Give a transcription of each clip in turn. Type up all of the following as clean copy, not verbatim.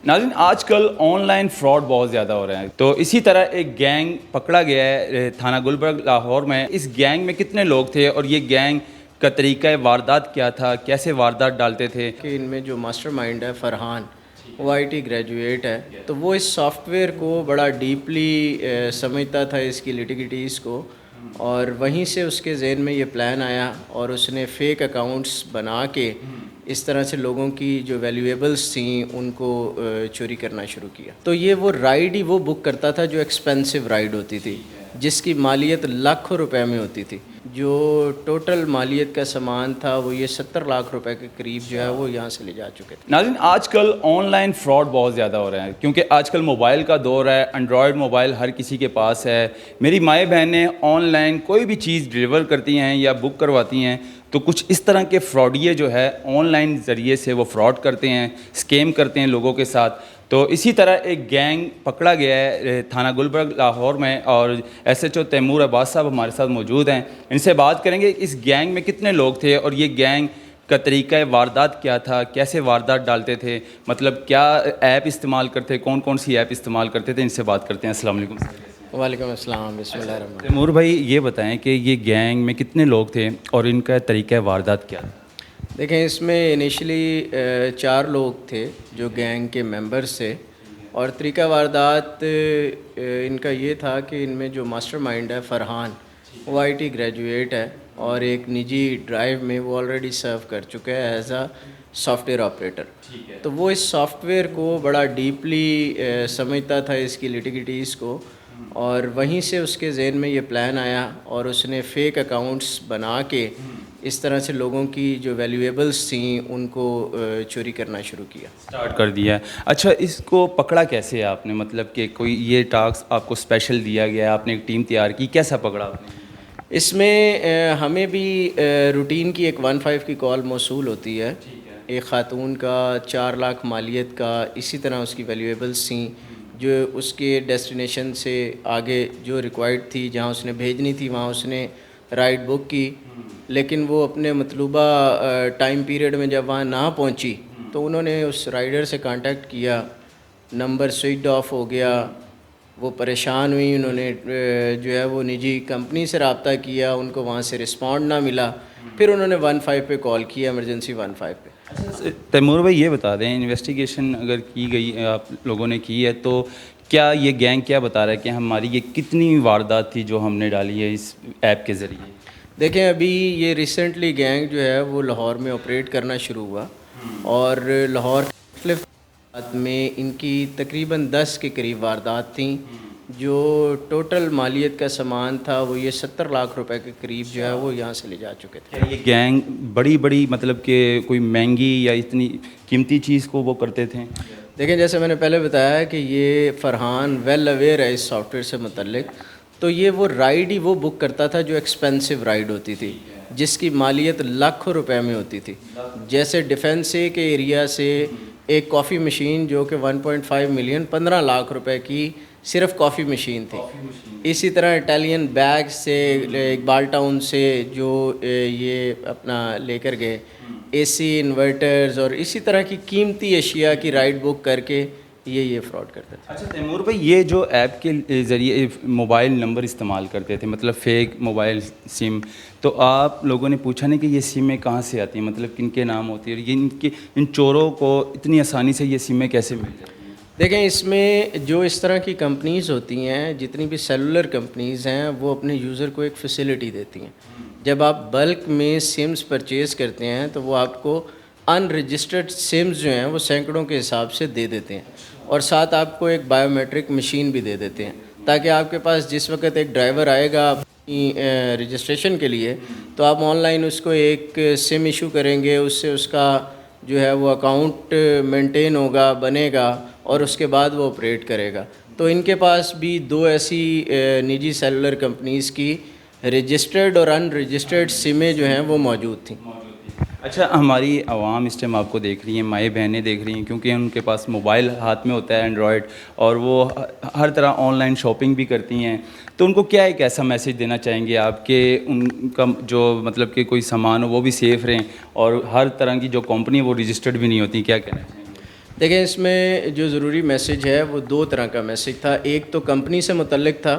ناظرین آج کل آن لائن فراڈ بہت زیادہ ہو رہے ہیں، تو اسی طرح ایک گینگ پکڑا گیا ہے تھانہ گلبرگ لاہور میں۔ اس گینگ میں کتنے لوگ تھے اور یہ گینگ کا طریقہ واردات کیا تھا، کیسے واردات ڈالتے تھے؟ کہ ان میں جو ماسٹر مائنڈ ہے فرحان، وہ آئی ٹی گریجویٹ ہے، تو وہ اس سافٹ ویئر کو بڑا ڈیپلی سمجھتا تھا، اس کی لیٹیگیٹیز کو، اور وہیں سے اس کے ذہن میں یہ پلان آیا اور اس نے فیک اکاؤنٹس بنا کے اس طرح سے لوگوں کی جو ویلیویبلس تھیں ان کو چوری کرنا شروع کیا۔ تو یہ وہ رائڈ ہی وہ بک کرتا تھا جو ایکسپینسو رائڈ ہوتی تھی، جس کی مالیت لاکھوں روپے میں ہوتی تھی۔ جو ٹوٹل مالیت کا سامان تھا وہ یہ 70 لاکھ روپے کے قریب جو ہے وہ یہاں سے لے جا چکے تھے۔ ناظرین آج کل آن لائن فراڈ بہت زیادہ ہو رہے ہیں، کیونکہ آج کل موبائل کا دور ہے، انڈرائڈ موبائل ہر کسی کے پاس ہے۔ میری مائیں بہنیں آن لائن کوئی بھی چیز ڈلیور کرتی ہیں یا بک کرواتی ہیں، تو کچھ اس طرح کے فراڈیے جو ہے آن لائن ذریعے سے وہ فراڈ کرتے ہیں، اسکیم کرتے ہیں لوگوں کے ساتھ۔ تو اسی طرح ایک گینگ پکڑا گیا ہے تھانہ گلبرگ لاہور میں، اور ایس ایچ او تیمور عباس صاحب ہمارے ساتھ موجود ہیں۔ ان سے بات کریں گے اس گینگ میں کتنے لوگ تھے اور یہ گینگ کا طریقہ واردات کیا تھا، کیسے واردات ڈالتے تھے، مطلب کیا ایپ استعمال کرتے، کون کون سی ایپ استعمال کرتے تھے۔ ان سے بات کرتے ہیں۔ السلام علیکم۔ وعلیکم السلام، بسم اللہ الرحمن الرحیم۔ تیمور بھائی یہ بتائیں کہ یہ گینگ میں کتنے لوگ تھے اور ان کا طریقہ واردات کیا تھا؟ دیکھیں، اس میں انیشلی 4 لوگ تھے جو گینگ کے ممبرز تھے، اور طریقہ واردات ان کا یہ تھا کہ ان میں جو ماسٹر مائنڈ ہے فرحان، وہ آئی ٹی گریجویٹ ہے اور ایک نجی ڈرائیو میں وہ آلریڈی سرو کر چکا ہے as a soft where operator. تو وہ اس سافٹ ویئر کو بڑا ڈیپلی سمجھتا تھا، اس کی لیٹیگیٹیز کو، اور وہیں سے اس کے ذہن میں یہ پلان آیا اور اس نے فیک اکاؤنٹس بنا کے اس طرح سے لوگوں کی جو ویلیویبلس تھیں ان کو چوری کرنا شروع کیا، اسٹارٹ کر دیا ہے۔ اچھا، اس کو پکڑا کیسے آپ نے؟ مطلب کہ کوئی یہ ٹاسک آپ کو اسپیشل دیا گیا، آپ نے ایک ٹیم تیار کی، کیسا پکڑا آپ نے؟ اس میں ہمیں بھی روٹین کی ایک 15 کی کال موصول ہوتی ہے، ایک خاتون کا 4 لاکھ مالیت کا، اسی طرح اس کی ویلیویبلس تھیں جو اس کے ڈیسٹینیشن سے آگے جو ریکوائرڈ تھی، جہاں اس نے بھیجنی تھی وہاں اس نے رائڈ بک کی، لیکن وہ اپنے مطلوبہ ٹائم پیریڈ میں جب وہاں نہ پہنچی تو انہوں نے اس رائڈر سے کانٹیکٹ کیا، نمبر سوئچ آف ہو گیا، وہ پریشان ہوئی، انہوں نے جو ہے وہ نجی کمپنی سے رابطہ کیا، ان کو وہاں سے رسپونڈ نہ ملا، پھر انہوں نے 15 پہ کال کیا، ایمرجنسی 15 پہ۔ تیمور بھائی یہ بتا دیں، انویسٹیگیشن اگر کی گئی آپ لوگوں نے کی ہے، تو کیا یہ گینگ کیا بتا رہا ہے کہ ہماری یہ کتنی واردات تھی جو ہم نے ڈالی ہے اس ایپ کے ذریعے؟ دیکھیں، ابھی یہ ریسنٹلی گینگ جو ہے وہ لاہور میں آپریٹ کرنا شروع ہوا، اور لاہور میں ان کی تقریباً 10 کے قریب واردات تھیں، جو ٹوٹل مالیت کا سامان تھا وہ یہ 70 لاکھ روپے کے قریب جو ہے وہ یہاں سے لے جا چکے تھے۔ یہ گینگ بڑی مطلب کہ کوئی مہنگی یا اتنی قیمتی چیز کو وہ کرتے تھے؟ دیکھیں، جیسے میں نے پہلے بتایا کہ یہ فرحان ویل اویئر ہے اس سافٹ ویئر سے متعلق، تو یہ وہ رائڈ ہی وہ بک کرتا تھا جو ایکسپینسو رائڈ ہوتی تھی، جس کی مالیت لاکھوں روپے میں ہوتی تھی۔ جیسے ڈیفینس کے ایریا سے ایک کافی مشین جو کہ 1.5 ملین 15 لاکھ روپے کی صرف کافی مشین تھی۔ اسی طرح اٹالین بیگ سے اقبال ٹاؤن سے جو یہ اپنا لے کر گئے اے سی، انورٹرز اور اسی طرح کی قیمتی اشیاء کی رائڈ بک کر کے یہ فراڈ کرتے تھے۔ اچھا تیمور بھائی، یہ جو ایپ کے ذریعے موبائل نمبر استعمال کرتے تھے، مطلب فیک موبائل سم، تو آپ لوگوں نے پوچھا نہیں کہ یہ سمیں کہاں سے آتی ہیں، مطلب کن کے نام ہوتی ہے، اور ان چوروں کو اتنی آسانی سے یہ سمیں کیسے مل جاتی ہیں؟ دیکھیں، اس میں جو اس طرح کی کمپنیز ہوتی ہیں، جتنی بھی سیلولر کمپنیز ہیں، وہ اپنے یوزر کو ایک فیسلٹی دیتی ہیں۔ جب آپ بلک میں سمز پرچیز کرتے ہیں تو وہ آپ کو ان رجسٹرڈ سمز جو ہیں وہ سینکڑوں کے حساب سے دے دیتے ہیں، اور ساتھ آپ کو ایک بائیو میٹرک مشین بھی دے دیتے ہیں، تاکہ آپ کے پاس جس وقت ایک ڈرائیور آئے گا اپنی رجسٹریشن کے لیے تو آپ آن لائن اس کو ایک سم ایشو کریں گے، اس سے اس کا جو ہے وہ اکاؤنٹ مینٹین ہوگا، بنے گا، اور اس کے بعد وہ آپریٹ کرے گا۔ تو ان کے پاس بھی 2 ایسی نجی سیلولر کمپنیز کی رجسٹرڈ اور ان رجسٹرڈ سمیں جو ہیں وہ موجود تھیں۔ اچھا، ہماری عوام اس ٹائم آپ کو دیکھ رہی ہیں، مائیں بہنیں دیکھ رہی ہیں، کیونکہ ان کے پاس موبائل ہاتھ میں ہوتا ہے اینڈرائڈ، اور وہ ہر طرح آن لائن شاپنگ بھی کرتی ہیں، تو ان کو کیا ایک ایسا میسج دینا چاہیں گے آپ کہ ان کا جو مطلب کہ کوئی سامان ہو وہ بھی سیف رہیں، اور ہر طرح کی جو کمپنی وہ رجسٹرڈ بھی نہیں ہوتی، کیا کہنا چاہیں گے؟ دیکھیں اس میں جو ضروری میسیج ہے وہ دو طرح کا میسیج تھا. ایک تو کمپنی سے متعلق تھا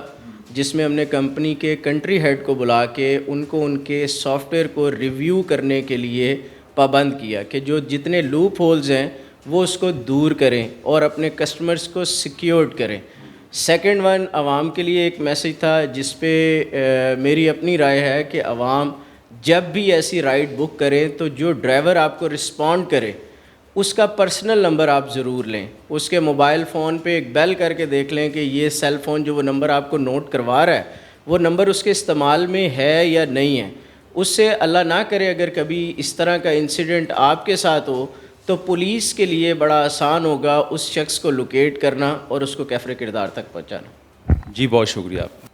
جس میں ہم نے کمپنی کے کنٹری ہیڈ کو بلا کے ان کو ان کے سافٹ ویئر کو ریویو کرنے کے لیے پابند کیا کہ جو جتنے لوپ ہولز ہیں وہ اس کو دور کریں اور اپنے کسٹمرز کو سیکیورڈ کریں. سیکنڈ ون عوام کے لیے ایک میسیج تھا جس پہ میری اپنی رائے ہے کہ عوام جب بھی ایسی رائڈ بک کریں تو جو ڈرائیور آپ کو رسپونڈ کرے اس کا پرسنل نمبر آپ ضرور لیں. اس کے موبائل فون پہ ایک بیل کر کے دیکھ لیں کہ یہ سیل فون جو وہ نمبر آپ کو نوٹ کروا رہا ہے وہ نمبر اس کے استعمال میں ہے یا نہیں ہے. اس سے اللہ نہ کرے اگر کبھی اس طرح کا انسیڈنٹ آپ کے ساتھ ہو تو پولیس کے لیے بڑا آسان ہوگا اس شخص کو لوکیٹ کرنا اور اس کو کیفر کردار تک پہنچانا. جی بہت شکریہ آپ کا.